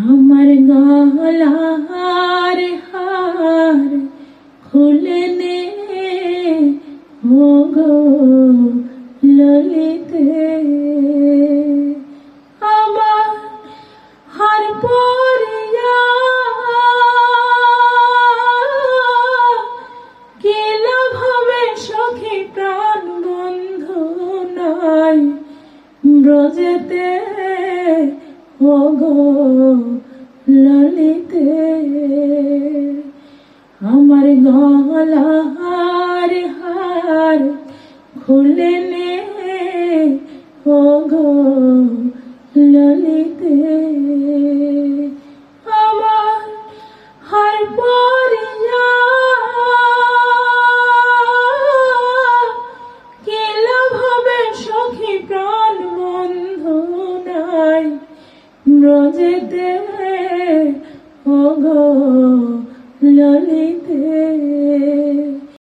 আমার গলার হার খুলে নে ও গো ললিতে, আমার হার পরিয়া কি লাভ হবে সখী, প্রাণ বন্ধু নাই ব্রজেতে ও গো ললিতে। আমার গলার হার খুলে নে ও গো ললিতে, আমার হার পরিয়া কি লাভ হবে সখী, প্রাণ বন্ধু নাই ব্রজেতে ও গো ললিতে।